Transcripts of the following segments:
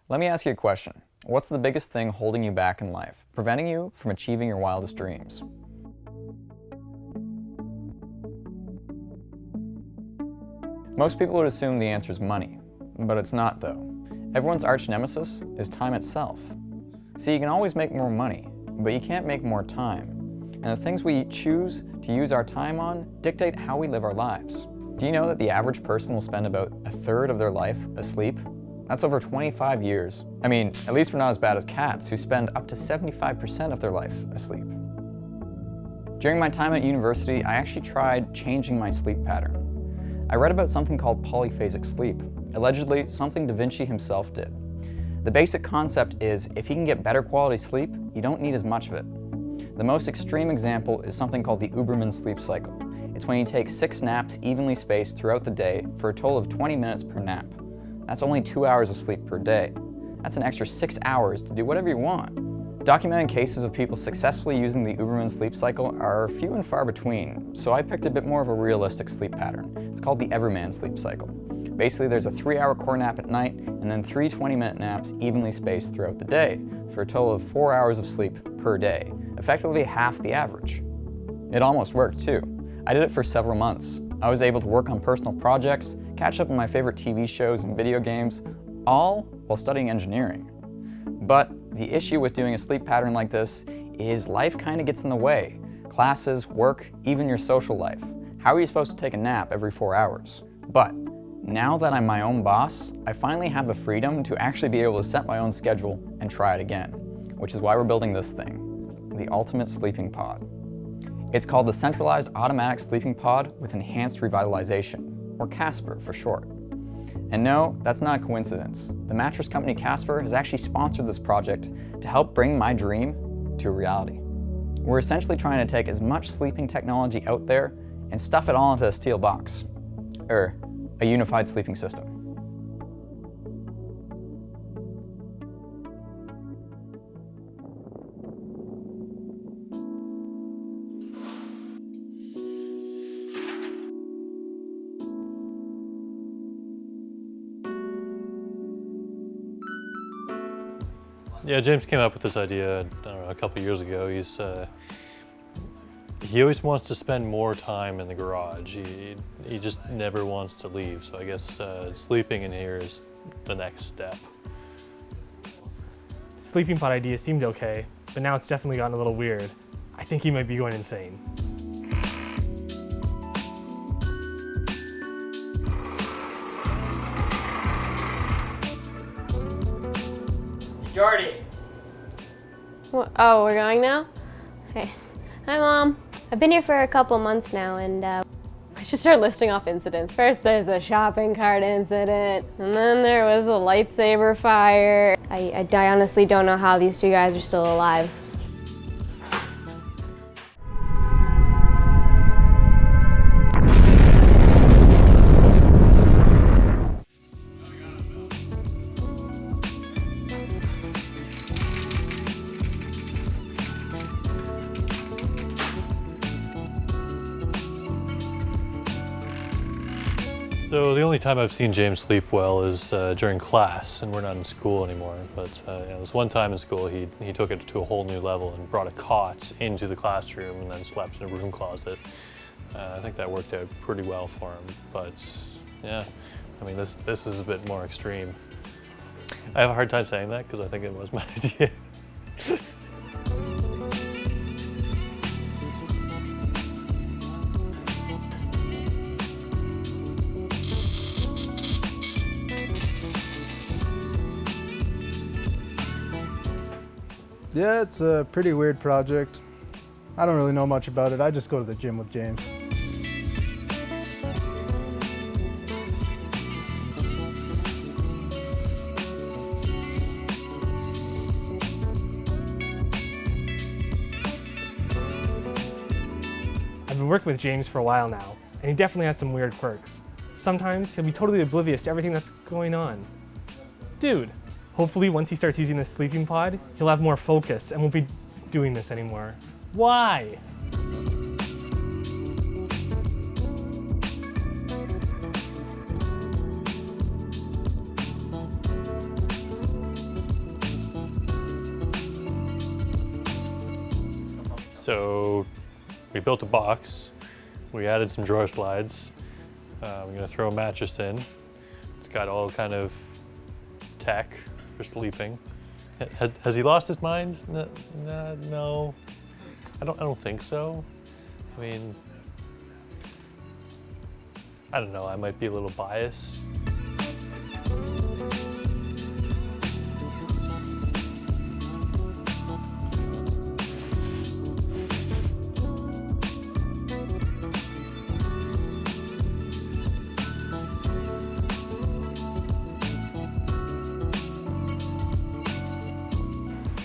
Let me ask you a question. What's the biggest thing holding you back in life, preventing you from achieving your wildest dreams? Most people would assume the answer is money, but it's not though. Everyone's arch nemesis is time itself. See, you can always make more money, but you can't make more time. And the things we choose to use our time on dictate how we live our lives. Do you know that the average person will spend about a third of their life asleep? That's over 25 years. I mean, at least we're not as bad as cats, who spend up to 75% of their life asleep. During my time at university, I actually tried changing my sleep pattern. I read about something called polyphasic sleep, allegedly something Da Vinci himself did. The basic concept is if you can get better quality sleep, you don't need as much of it. The most extreme example is something called the Uberman sleep cycle. It's when you take 6 naps evenly spaced throughout the day for a total of 20 minutes per nap. That's only 2 hours of sleep per day. That's an extra 6 hours to do whatever you want. Documented cases of people successfully using the Uberman sleep cycle are few and far between, so I picked a bit more of a realistic sleep pattern. It's called the Everyman sleep cycle. Basically, there's a 3-hour core nap at night and then 3 20-minute naps evenly spaced throughout the day for a total of 4 hours of sleep per day, effectively half the average. It almost worked too. I did it for several months. I was able to work on personal projects, catch up on my favorite TV shows and video games, all while studying engineering. But the issue with doing a sleep pattern like this is life kind of gets in the way. Classes, work, even your social life. How are you supposed to take a nap every 4 hours? But now that I'm my own boss, I finally have the freedom to actually be able to set my own schedule and try it again, which is why we're building this thing, the ultimate sleeping pod. It's called the Centralized Automatic Sleeping Pod with Enhanced Revitalization, or Casper for short. And no, that's not a coincidence. The mattress company Casper has actually sponsored this project to help bring my dream to reality. We're essentially trying to take as much sleeping technology out there and stuff it all into a steel box, or a unified sleeping system. Yeah, James came up with this idea, I don't know, a couple years ago. He always wants to spend more time in the garage. He just never wants to leave. So I guess sleeping in here is the next step. Sleeping pod idea seemed okay, but now it's definitely gotten a little weird. I think he might be going insane. Jordy! Oh, we're going now? Okay. Hi, Mom. I've been here for a couple months now, and I should start listing off incidents. First, there's the shopping cart incident, and then there was a lightsaber fire. I honestly don't know how these 2 guys are still alive. So the only time I've seen James sleep well is during class, and we're not in school anymore. But this one time in school, he took it to a whole new level and brought a cot into the classroom and then slept in a room closet. I think that worked out pretty well for him. But yeah, I mean, this is a bit more extreme. I have a hard time saying that because I think it was my idea. Yeah, it's a pretty weird project. I don't really know much about it. I just go to the gym with James. I've been working with James for a while now, and he definitely has some weird quirks. Sometimes he'll be totally oblivious to everything that's going on. Dude, hopefully once he starts using this sleeping pod, he'll have more focus and won't be doing this anymore. Why? So we built a box, we added some drawer slides, we're gonna throw a mattress in. It's got all kind of tech for sleeping. Has he lost his mind? No, I don't think so. I mean, I don't know, I might be a little biased.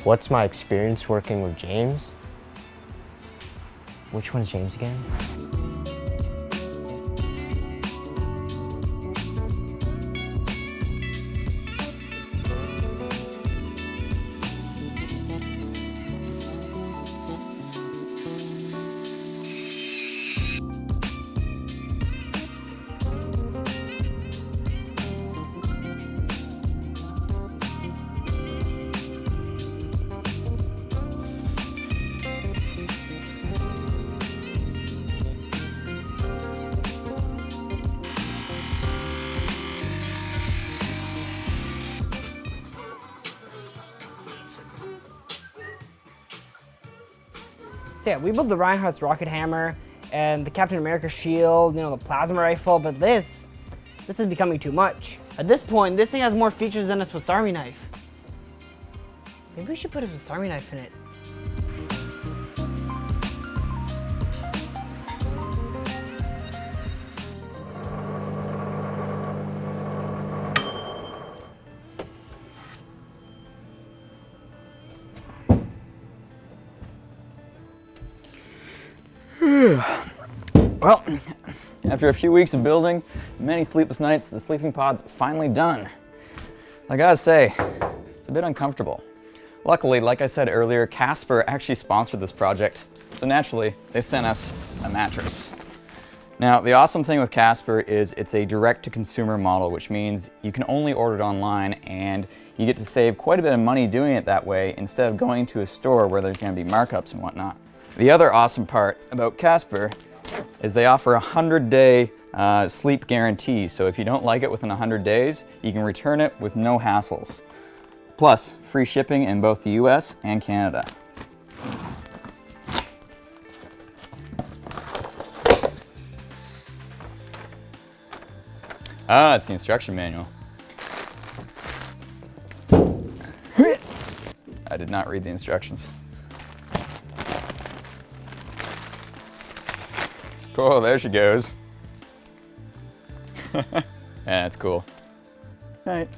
What's my experience working with James? Which one's James again? So yeah, we built the Reinhardt's rocket hammer and the Captain America shield, you know, the plasma rifle, but this is becoming too much. At this point, this thing has more features than a Swiss Army knife. Maybe we should put a Swiss Army knife in it. Well, after a few weeks of building, many sleepless nights, the sleeping pod's finally done. I gotta say, it's a bit uncomfortable. Luckily, like I said earlier, Casper actually sponsored this project, so naturally, they sent us a mattress. Now, the awesome thing with Casper is it's a direct-to-consumer model, which means you can only order it online and you get to save quite a bit of money doing it that way instead of going to a store where there's gonna be markups and whatnot. The other awesome part about Casper is they offer a 100-day sleep guarantee. So if you don't like it within 100 days, you can return it with no hassles. Plus, free shipping in both the US and Canada. Ah, it's the instruction manual. I did not read the instructions. Oh, there she goes. Yeah, that's cool. Night.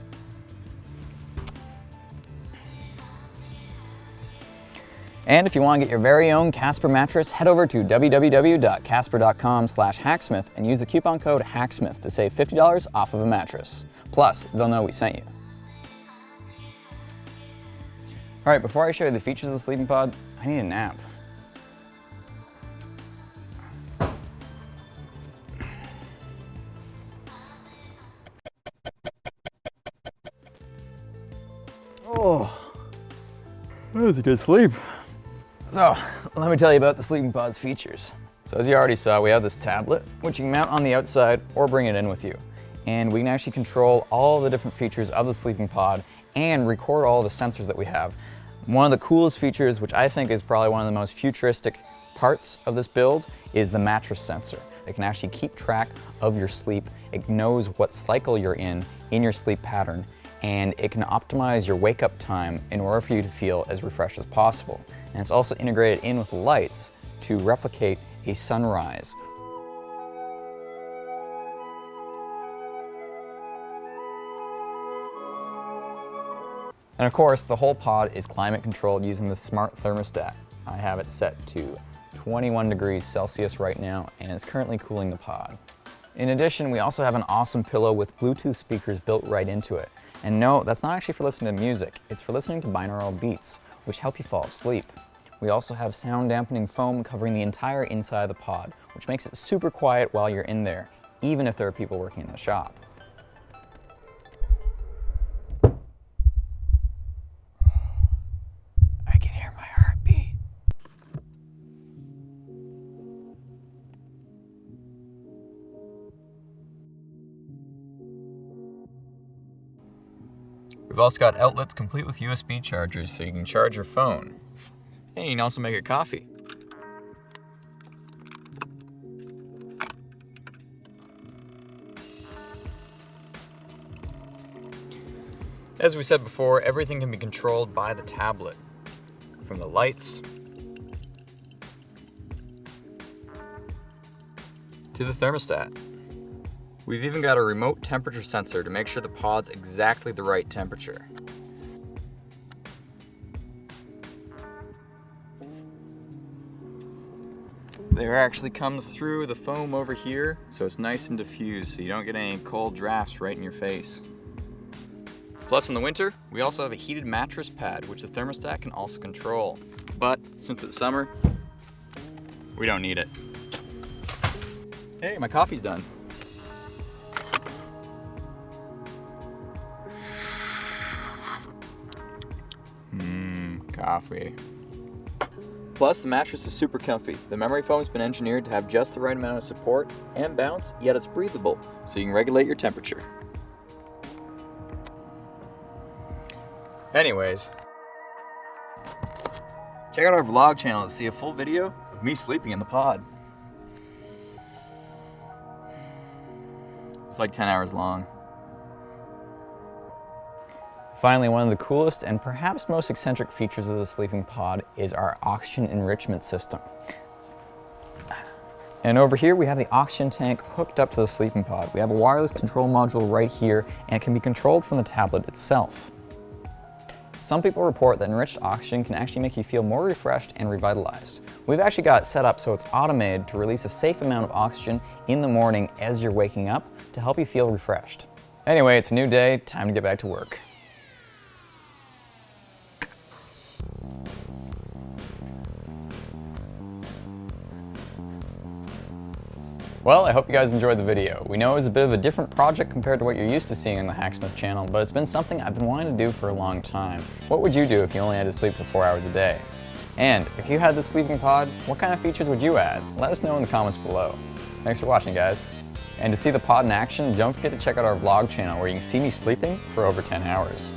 And if you want to get your very own Casper mattress, head over to www.casper.com/hacksmith and use the coupon code Hacksmith to save $50 off of a mattress. Plus, they'll know we sent you. All right, before I show you the features of the sleeping pod, I need a nap. Oh, that was a good sleep. So, let me tell you about the sleeping pod's features. So as you already saw, we have this tablet, which you can mount on the outside or bring it in with you. And we can actually control all the different features of the sleeping pod and record all the sensors that we have. One of the coolest features, which I think is probably one of the most futuristic parts of this build, is the mattress sensor. It can actually keep track of your sleep. It knows what cycle you're in your sleep pattern, and it can optimize your wake up time in order for you to feel as refreshed as possible. And it's also integrated in with lights to replicate a sunrise. And of course, the whole pod is climate controlled using the smart thermostat. I have it set to 21 degrees Celsius right now, and it's currently cooling the pod. In addition, we also have an awesome pillow with Bluetooth speakers built right into it. And no, that's not actually for listening to music, it's for listening to binaural beats, which help you fall asleep. We also have sound dampening foam covering the entire inside of the pod, which makes it super quiet while you're in there, even if there are people working in the shop. I can hear my heartbeat. We've also got outlets complete with USB chargers so you can charge your phone. And you can also make a coffee. As we said before, everything can be controlled by the tablet. From the lights to the thermostat. We've even got a remote temperature sensor to make sure the pod's exactly the right temperature. The air actually comes through the foam over here, so it's nice and diffused, so you don't get any cold drafts right in your face. Plus in the winter, we also have a heated mattress pad, which the thermostat can also control. But since it's summer, we don't need it. Hey, my coffee's done. Coffee. Plus, the mattress is super comfy. The memory foam's been engineered to have just the right amount of support and bounce, yet it's breathable, so you can regulate your temperature. Anyways, check out our vlog channel to see a full video of me sleeping in the pod. It's like 10 hours long. Finally, one of the coolest and perhaps most eccentric features of the sleeping pod is our oxygen enrichment system. And over here we have the oxygen tank hooked up to the sleeping pod. We have a wireless control module right here, and it can be controlled from the tablet itself. Some people report that enriched oxygen can actually make you feel more refreshed and revitalized. We've actually got it set up so it's automated to release a safe amount of oxygen in the morning as you're waking up to help you feel refreshed. Anyway, it's a new day, time to get back to work. Well, I hope you guys enjoyed the video. We know it was a bit of a different project compared to what you're used to seeing on the Hacksmith channel, but it's been something I've been wanting to do for a long time. What would you do if you only had to sleep for 4 hours a day? And if you had the sleeping pod, what kind of features would you add? Let us know in the comments below. Thanks for watching, guys. And to see the pod in action, don't forget to check out our vlog channel where you can see me sleeping for over 10 hours.